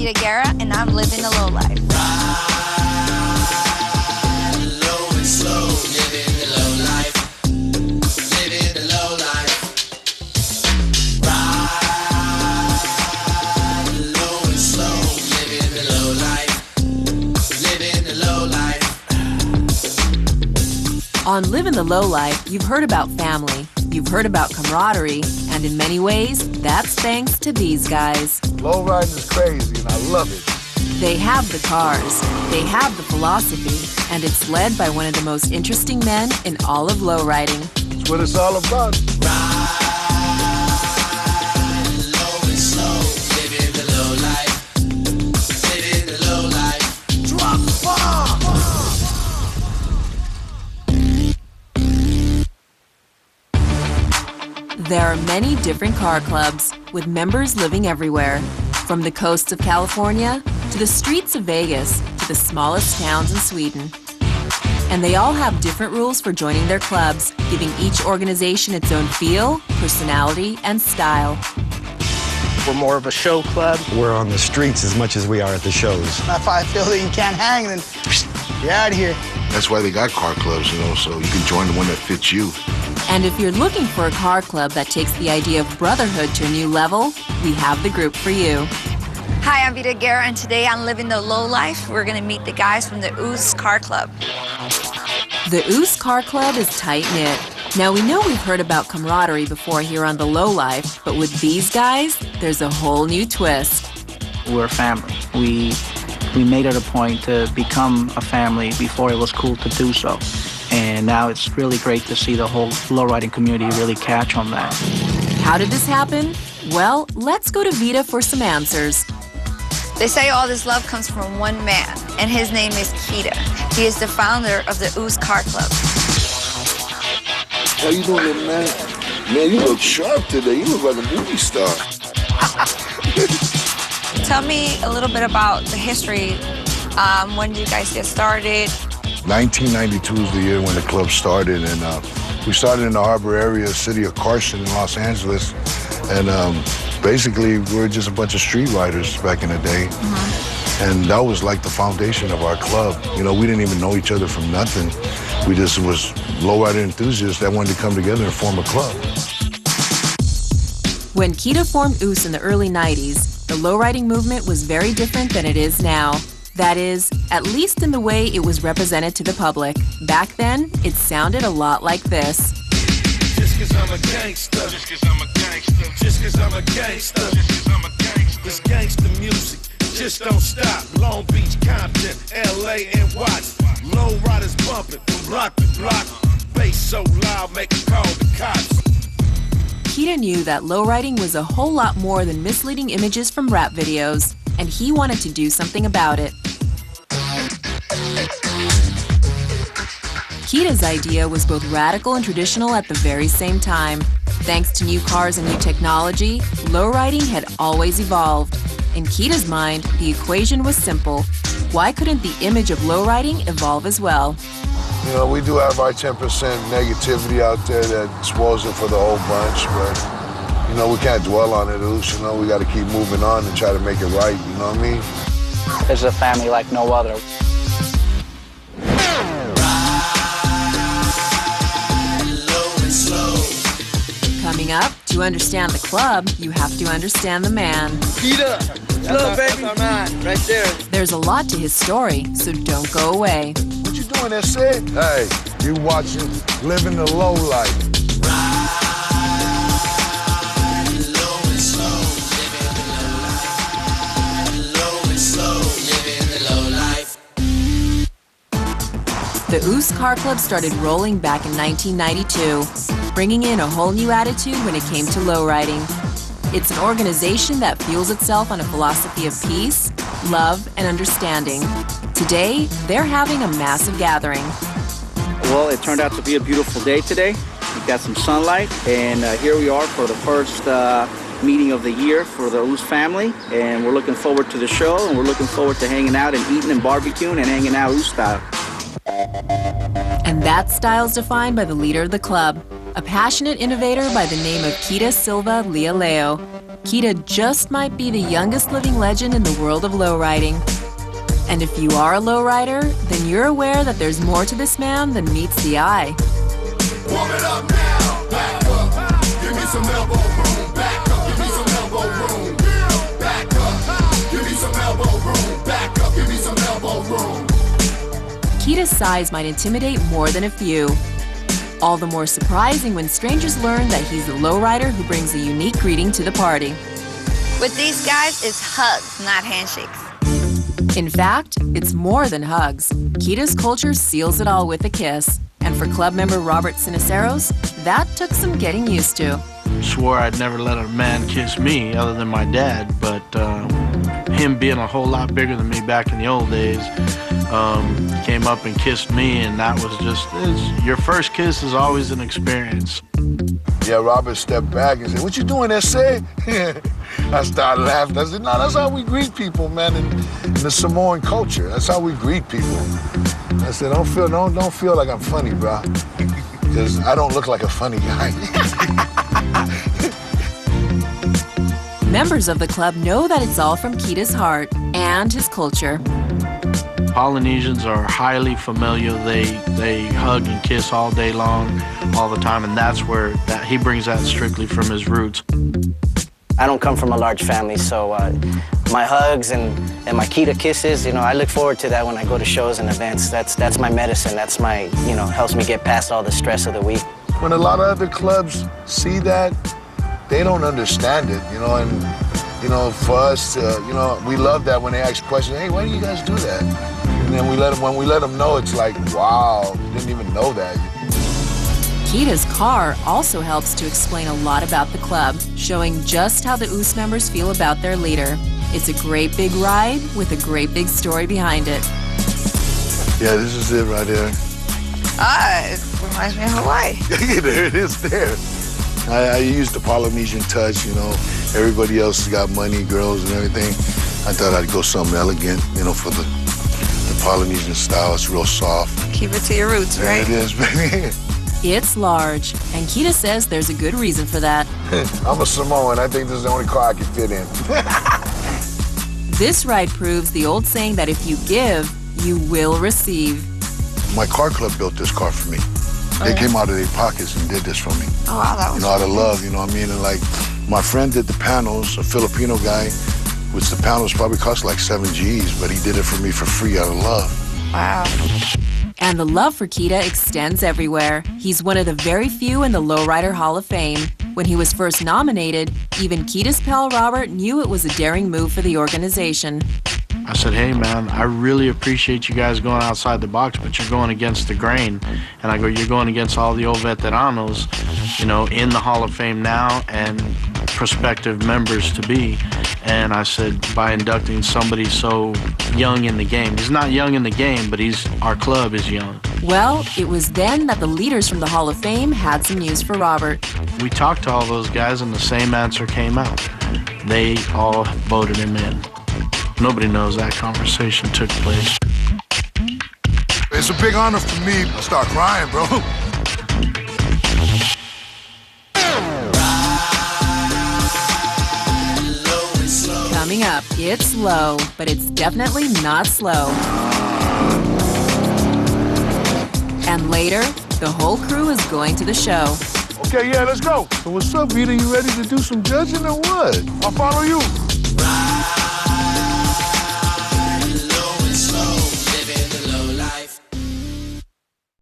Vita Guerra, and I'm living the low life. Ride low and slow, living the low life. Living the low life. Ride low and slow, living the low life. Living the low life. On Livin The Low Life, you've heard about family, you've heard about camaraderie, and in many ways, that's thanks to these guys. Low riding is crazy, and I love it. They have the cars, they have the philosophy, and it's led by one of the most interesting men in all of low riding. That's what it's all about. Ride low and slow, living the low life. Living the low life. Drop the bomb! There are many different car clubs, with members living everywhere, from the coasts of California to the streets of Vegas to the smallest towns in Sweden. And they all have different rules for joining their clubs, giving each organization its own feel, personality, and style. We're more of a show club. We're on the streets as much as we are at the shows. If I feel that you can't hang, then you're out of here. That's why they got car clubs, you know, so you can join the one that fits you. And if you're looking for a car club that takes the idea of brotherhood to a new level, we have the group for you. Hi, I'm Vita Guerra, and today on Living the Low Life, we're going to meet the guys from the UCE Car Club. The UCE Car Club is tight-knit. Now, we know we've heard about camaraderie before here on The Low Life, but with these guys, there's a whole new twist. We're a family. We made it a point to become a family before it was cool to do so. And now it's really great to see the whole lowriding community really catch on that. How did this happen? Well, let's go to Vita for some answers. They say all this love comes from one man, and his name is Kita. He is the founder of the UCE Car Club. How you doing, little man? Man, you look sharp today. You look like a movie star. Tell me a little bit about the history. When did you guys get started? 1992 is the year when the club started, and we started in the harbor area, city of Carson in Los Angeles. And basically, we were just a bunch of street riders back in the day. And that was like the foundation of our club. You know, we didn't even know each other from nothing. We just was lowrider enthusiasts that wanted to come together and form a club. When Kita formed UCE in the early 90s, the lowriding movement was very different than it is now. That is, at least in the way it was represented to the public. Back then, it sounded a lot like this. Just 'cause I'm a gangster. Just 'cause I'm a gangster. Just 'cause I'm a gangster. Just 'cause I'm a gangster. This gangster music just don't stop. Long Beach, Compton, LA, and Watts. Low riders bumping from block to block. Bass so loud, make a call the cops. Kita knew that lowriding was a whole lot more than misleading images from rap videos, and he wanted to do something about it. Kita's idea was both radical and traditional at the very same time. Thanks to new cars and new technology, lowriding had always evolved. In Kita's mind, the equation was simple. Why couldn't the image of lowriding evolve as well? You know, we do have our 10% negativity out there that spoils it for the whole bunch, but, you know, we can't dwell on it, Oos. You know, we got to keep moving on and try to make it right, you know what I mean? It's a family like no other. Coming up, to understand the club, you have to understand the man. Kita! Hello, baby. That's our man, right there. There's a lot to his story, so don't go away. What you doing there, Sid? Hey, you watching Living the Low Life. The UCE Car Club started rolling back in 1992, bringing in a whole new attitude when it came to lowriding. It's an organization that fuels itself on a philosophy of peace, love, and understanding. Today, they're having a massive gathering. Well, it turned out to be a beautiful day today. We got some sunlight, and here we are for the first meeting of the year for the UCE family, and we're looking forward to the show, and we're looking forward to hanging out and eating and barbecuing and hanging out UCE style. And that style's defined by the leader of the club, a passionate innovator by the name of Kita Silva Lealeo. Kita just might be the youngest living legend in the world of lowriding. And if you are a lowrider, then you're aware that there's more to this man than meets the eye. Warm it up now, back up. Give me some elbow room, back up. Give me some elbow room, back up. Give me some elbow room, back up. Give me some elbow room. Kita's size might intimidate more than a few. All the more surprising when strangers learn that he's the lowrider who brings a unique greeting to the party. With these guys, it's hugs, not handshakes. In fact, it's more than hugs. Kita's culture seals it all with a kiss. And for club member Robert Siniceros, that took some getting used to. Swore I'd never let a man kiss me other than my dad, but him being a whole lot bigger than me back in the old days, came up and kissed me, and that was just, your first kiss is always an experience. Yeah, Robert stepped back and said, "What you doing there, say?" I started laughing. I said, "No, that's how we greet people, man, in the Samoan culture. That's how we greet people." I said, don't feel like I'm funny, bro, because I don't look like a funny guy." Members of the club know that it's all from Kita's heart and his culture. Polynesians are highly familial. They hug and kiss all day long, all the time, and that's where he brings that strictly from his roots. I don't come from a large family, so my hugs and my Kita kisses, I look forward to that when I go to shows and events. That's my medicine. That's my, helps me get past all the stress of the week. When a lot of other clubs see that, they don't understand it, and for us, we love that when they ask questions. "Hey, why do you guys do that?" And then when we let them know, it's like, wow, didn't even know that. Kita's car also helps to explain a lot about the club, showing just how the UCE members feel about their leader. It's a great big ride with a great big story behind it. Yeah, this is it right here. It reminds me of Hawaii. There it is there. I use the Polynesian touch, Everybody else has got money, girls and everything. I thought I'd go something elegant, for the Polynesian style. It's real soft. Keep it to your roots, There right? it is, baby. It's large, and Kita says there's a good reason for that. I'm a Samoan. I think this is the only car I can fit in. This ride proves the old saying that if you give, you will receive. My car club built this car for me. They came out of their pockets and did this for me. Oh, wow, that was Out of love, you know what I mean? And my friend did the panels, a Filipino guy, which the panels probably cost like 7 G's, but he did it for me for free out of love. Wow. And the love for Kita extends everywhere. He's one of the very few in the Lowrider Hall of Fame. When he was first nominated, even Kita's pal Robert knew it was a daring move for the organization. I said, "Hey, man, I really appreciate you guys going outside the box, but you're going against the grain." And I go, "You're going against all the old veteranos, in the Hall of Fame now and prospective members to be." And I said, by inducting somebody so young in the game. He's not young in the game, but our club is young. Well, it was then that the leaders from the Hall of Fame had some news for Robert. We talked to all those guys, and the same answer came out. They all voted him in. Nobody knows that conversation took place. It's a big honor for me. I start crying, bro. Coming up, it's low, but it's definitely not slow. And later, the whole crew is going to the show. Okay, yeah, let's go. So what's up, Vita? You ready to do some judging or what? I'll follow you.